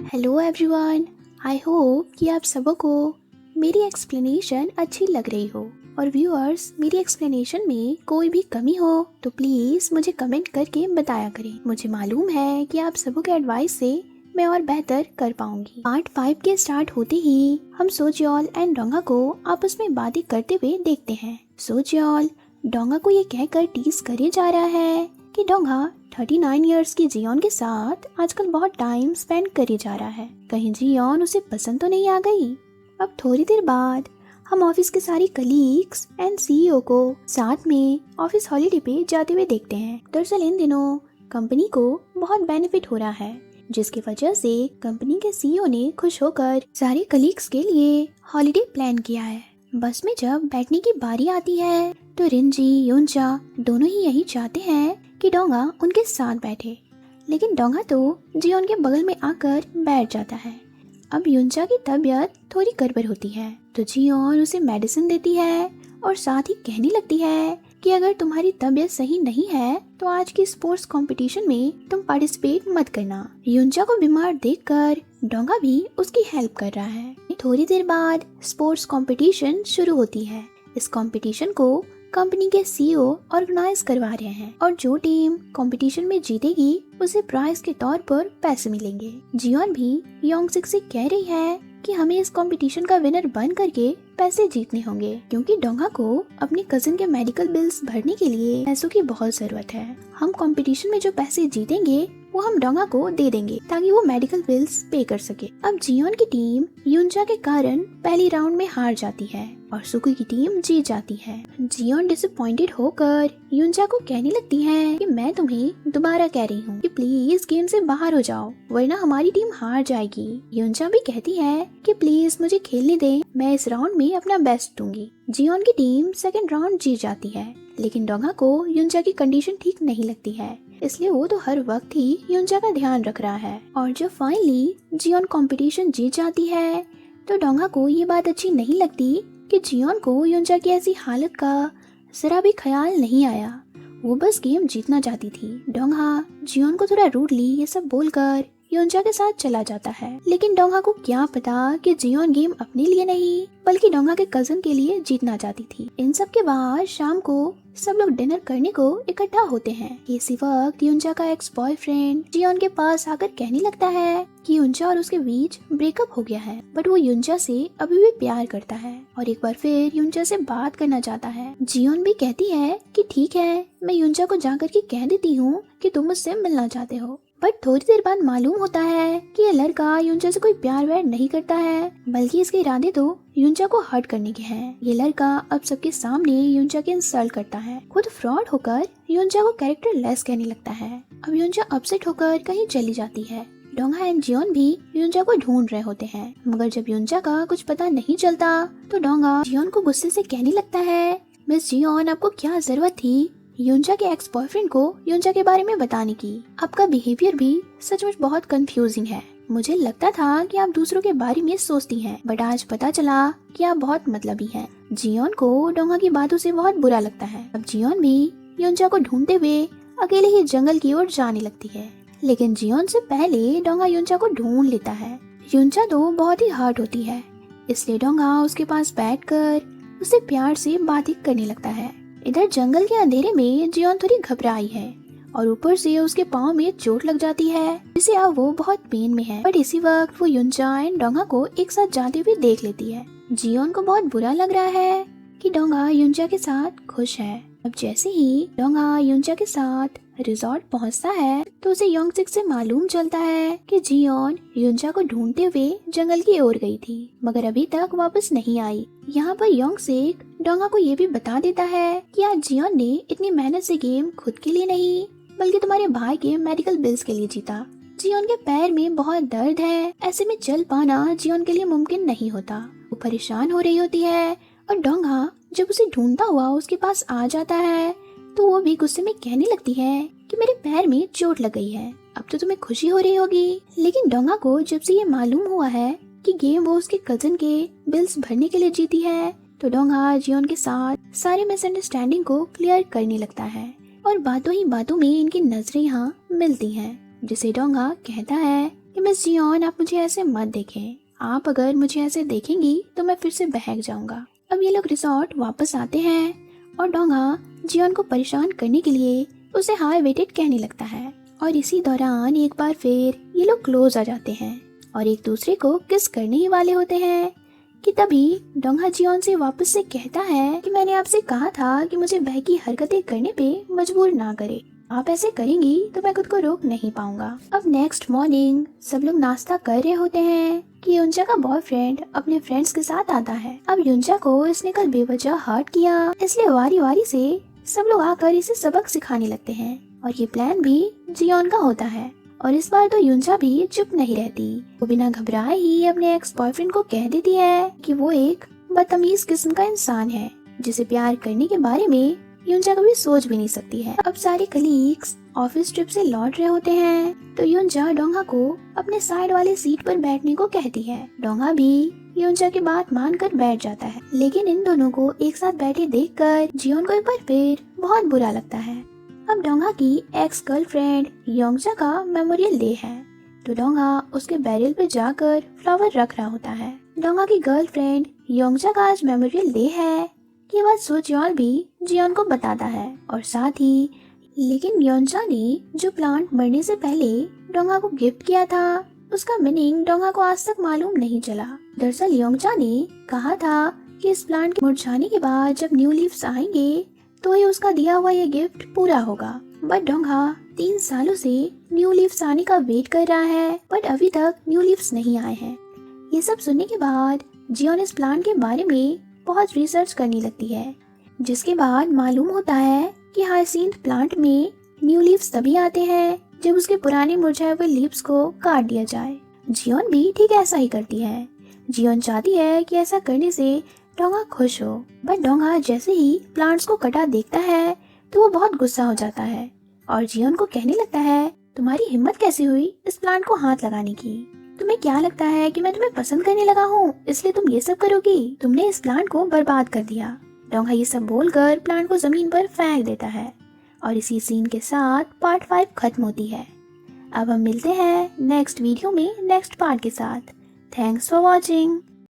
Hello everyone, I hope कि आप सबों को मेरी एक्सप्लेनेशन अच्छी लग रही हो। और व्यूअर्स, मेरी एक्सप्लेनेशन में कोई भी कमी हो तो प्लीज मुझे कमेंट करके बताया करें। मुझे मालूम है कि आप सबों के एडवाइस से मैं और बेहतर कर पाऊंगी। पार्ट 5 के स्टार्ट होते ही हम सोजियोल एंड डोंगा को आपस में बातें करते हुए देखते हैं। सोजियोल डोंगा को ये कहकर टीज करे जा रहा है कि डोंगा 39 इयर्स की जियोन के साथ आजकल बहुत टाइम स्पेंड करे जा रहा है। कहीं जियोन उसे पसंद तो नहीं आ गई। अब थोड़ी देर बाद हम ऑफिस के सारी कलीग्स एंड सीईओ को साथ में ऑफिस हॉलिडे पे जाते हुए देखते हैं। दरअसल इन दिनों कंपनी को बहुत बेनिफिट हो रहा है, जिसकी वजह से कंपनी के सीईओ ने खुश होकर सारे कलीग्स के लिए हॉलिडे प्लान किया है। बस में जब बैठने की बारी आती है तो रिनजी युनचा दोनों ही यही चाहते हैं कि डोंगा उनके साथ बैठे, लेकिन डोंगा तो जियोन के बगल में आकर बैठ जाता है। अब युनचा की तबीयत थोड़ी गड़बड़ होती है तो जियोन उसे मेडिसिन देती है और साथ ही कहने लगती है कि अगर तुम्हारी तबीयत सही नहीं है तो आज की स्पोर्ट्स कंपटीशन में तुम पार्टिसिपेट मत करना। युनचा को बीमार देखकर डोंगा भी उसकी हेल्प कर रहा है। थोड़ी देर बाद स्पोर्ट्स कंपटीशन शुरू होती है। इस कंपटीशन को कंपनी के सीईओ ऑर्गेनाइज करवा रहे हैं और जो टीम कंपटीशन में जीतेगी उसे प्राइज के तौर पर पैसे मिलेंगे। जियोन भी योंगसिक से कह रही है कि हमें इस कंपटीशन का विनर बन करके पैसे जीतने होंगे, क्योंकि डोंगा को अपने कजिन के मेडिकल बिल्स भरने के लिए पैसों की बहुत जरूरत है। हम कंपटीशन में जो पैसे जीतेंगे वो हम डोंगा को दे देंगे ताकि वो मेडिकल बिल्स पे कर सके। अब जियोन की टीम युनचा के कारण पहली राउंड में हार जाती है और सुकु की टीम जीत जाती है। जियोन डिसअपॉइंटेड होकर युनचा को कहने लगती है कि मैं तुम्हें दोबारा कह रही हूँ कि प्लीज गेम से बाहर हो जाओ वरना हमारी टीम हार जाएगी। युनचा भी कहती है कि प्लीज मुझे खेलने दें, मैं इस राउंड में अपना बेस्ट दूंगी। जियोन की टीम सेकेंड राउंड जीत जाती है, लेकिन डोंगा को युनचा की कंडीशन ठीक नहीं लगती है, इसलिए वो तो हर वक्त ही युनचा का ध्यान रख रहा है। और जब फाइनली जियोन कंपटीशन जीत जाती है तो डोंगा को ये बात अच्छी नहीं लगती कि जियोन को युनचा की ऐसी हालत का जरा भी ख्याल नहीं आया। वो बस गेम जीतना चाहती थी। डोंगा जियोन को थोड़ा रूडली ये सब बोलकर युनचा के साथ चला जाता है, लेकिन डोंगा को क्या पता कि जियोन गेम अपने लिए नहीं बल्कि डोंगा के कजन के लिए जीतना चाहती थी। इन सब के बाद शाम को सब लोग डिनर करने को इकट्ठा होते हैं। इसी वक्त युनचा का एक्स बॉयफ्रेंड जियोन के पास आकर कहने लगता है कि युनचा और उसके बीच ब्रेकअप हो गया है, बट वो युनचा से अभी भी प्यार करता है और एक बार फिर युनचा से बात करना चाहता है। जियोन भी कहती है कि ठीक है, मैं युनचा को जाकर के कह देती हूँ कि तुम मुझसे मिलना चाहते हो। बट थोड़ी देर बाद मालूम होता है कि ये लड़का युनचा से कोई प्यार व्यार नहीं करता है, बल्कि इसके इरादे तो युनचा को हर्ट करने के हैं। ये लड़का अब सबके सामने युनचा के इंसल्ट करता है। खुद फ्रॉड होकर युनचा को कैरेक्टर लेस कहने लगता है। अब युनचा अपसेट होकर कहीं चली जाती है। डोंगा एंड जियोन भी युनचा को ढूंढ रहे होते हैं, मगर जब युनचा का कुछ पता नहीं चलता तो डोंगा जियोन को गुस्से से कहने लगता है, मिस जियोन, आपको क्या जरूरत थी युनचा के एक्स बॉयफ्रेंड को युनचा के बारे में बताने की? आपका बिहेवियर भी सचमुच बहुत कंफ्यूजिंग है। मुझे लगता था कि आप दूसरों के बारे में सोचती हैं, बट आज पता चला कि आप बहुत मतलबी हैं। जियोन को डोंगा की बातों से बहुत बुरा लगता है। अब जियोन भी युनचा को ढूंढते हुए अकेले ही जंगल की ओर जाने लगती है, लेकिन जियोन से पहले डोंगा युनचा को ढूंढ लेता है। युनचा तो बहुत ही हर्ट होती है, इसलिए डोंगा उसके पास बैठकर उससे प्यार से बातें करने लगता है। इधर जंगल के अंधेरे में जियोन थोड़ी घबराई है और ऊपर से उसके पाँव में चोट लग जाती है, जिससे अब वो बहुत पेन में है। बट इसी वक्त वो युनचा एंड डोंगा को एक साथ जाते हुए देख लेती है। जियोन को बहुत बुरा लग रहा है कि डोंगा युनचा के साथ खुश है। अब जैसे ही डोंगा युनचा के साथ रिजॉर्ट पहुंचता है तो उसे योंगसिक से मालूम चलता है कि जियोन युनचा को ढूंढते हुए जंगल की ओर गई थी, मगर अभी तक वापस नहीं आई। यहाँ पर योंगसिक डोंगा को ये भी बता देता है कि आज जियोन ने इतनी मेहनत से गेम खुद के लिए नहीं बल्कि तुम्हारे भाई के मेडिकल बिल्स के लिए जीता। जियोन के पैर में बहुत दर्द है, ऐसे में चल पाना जियोन के लिए मुमकिन नहीं होता। वो परेशान हो रही होती है और डोंगा जब उसे ढूंढता हुआ उसके पास आ जाता है तो वो भी गुस्से में कहने लगती है कि मेरे पैर में चोट लग गई है, अब तो तुम्हें खुशी हो रही होगी। लेकिन डोंगा को जब से ये मालूम हुआ है कि गेम वो उसके कजन के बिल्स भरने के लिए जीती है तो डोंगा जियोन के साथ सारे मिसअंडरस्टैंडिंग को क्लियर करने लगता है और बातों ही बातों में इनकी नजरें यहाँ मिलती हैं, जिसे डोंगा कहता है कि मिस जियोन आप मुझे ऐसे मत देखें, आप अगर मुझे ऐसे देखेंगी तो मैं फिर से बहक जाऊंगा। अब ये लोग रिसोर्ट वापस आते हैं और डोंगा जियोन को परेशान करने के लिए उसे हाई वेटेड कहने लगता है। और इसी दौरान एक बार फिर ये लोग क्लोज आ जाते हैं और एक दूसरे को किस करने ही वाले होते हैं कि तभी डोंगा जियोन से वापस से कहता है कि मैंने आपसे कहा था कि मुझे बहकी हरकतें करने पे मजबूर ना करे, आप ऐसे करेंगी तो मैं खुद को रोक नहीं पाऊंगा। अब नेक्स्ट मॉर्निंग सब लोग नाश्ता कर रहे होते हैं कि युंजा का बॉयफ्रेंड अपने फ्रेंड्स के साथ आता है। अब युंजा को इसने कल बेवजह हर्ट किया, इसलिए वारी वारी से सब लोग आकर इसे सबक सिखाने लगते हैं और ये प्लान भी जियोन का होता है। और इस बार तो युंजा भी चुप नहीं रहती, वो बिना घबराए ही अपने एक्स बॉयफ्रेंड को कह देती है कि वो एक बदतमीज किस्म का इंसान है जिसे प्यार करने के बारे में युंजा कभी सोच भी नहीं सकती है। अब सारे कलीग्स ऑफिस ट्रिप से लौट रहे होते हैं तो युंजा डोंगा को अपने साइड वाले सीट पर बैठने को कहती है। डोंगा भी युंजा की बात मानकर बैठ जाता है, लेकिन इन दोनों को एक साथ बैठे देखकर जियोन को एक बार फिर बहुत बुरा लगता है। अब डोंगा की एक्स गर्लफ्रेंड योंगजा का मेमोरियल डे है तो डोंगा उसके बैरियल पे जाकर फ्लावर रख रहा होता है। डोंगा की गर्लफ्रेंड योंगजा का आज मेमोरियल डे है ये बात सोचियोल भी जियोन को बताता है और साथ ही लेकिन योंगजा ने जो प्लांट मरने से पहले डोंगा को गिफ्ट किया था उसका मीनिंग डोंगा को आज तक मालूम नहीं चला। दरअसल योंगजा ने कहा था कि इस प्लांट के मुरझाने के बाद जब न्यू लीव्स आएंगे तो ही उसका दिया हुआ ये गिफ्ट पूरा होगा। बट डोंगा 3 सालों से न्यू लीव्स आने का वेट कर रहा है बट अभी तक न्यू लीव्स नहीं आए हैं। ये सब सुनने के बाद जियोन इस प्लांट के बारे में बहुत रिसर्च करने लगती है, जिसके बाद मालूम होता है कि हाइसिंथ प्लांट में न्यू लीव्स तभी आते हैं जब उसके पुराने मुरझाए हुए लीव्स को काट दिया जाए। जियोन भी ठीक ऐसा ही करती है। जियोन चाहती है कि ऐसा करने से डोंगा खुश हो, बट डोंगा जैसे ही प्लांट्स को कटा देखता है तो वो बहुत गुस्सा हो जाता है और जियोन को कहने लगता है तुम्हारी हिम्मत कैसे हुई इस प्लांट को हाथ लगाने की, तुम्हें क्या लगता है कि मैं तुम्हें पसंद करने लगा हूँ इसलिए तुम ये सब करोगी, तुमने इस प्लांट को बर्बाद कर दिया। डोंगा ये सब बोलकर प्लांट को जमीन पर फेंक देता है और इसी सीन के साथ पार्ट 5 खत्म होती है। अब हम मिलते हैं नेक्स्ट वीडियो में नेक्स्ट पार्ट के साथ। Thanks for watching.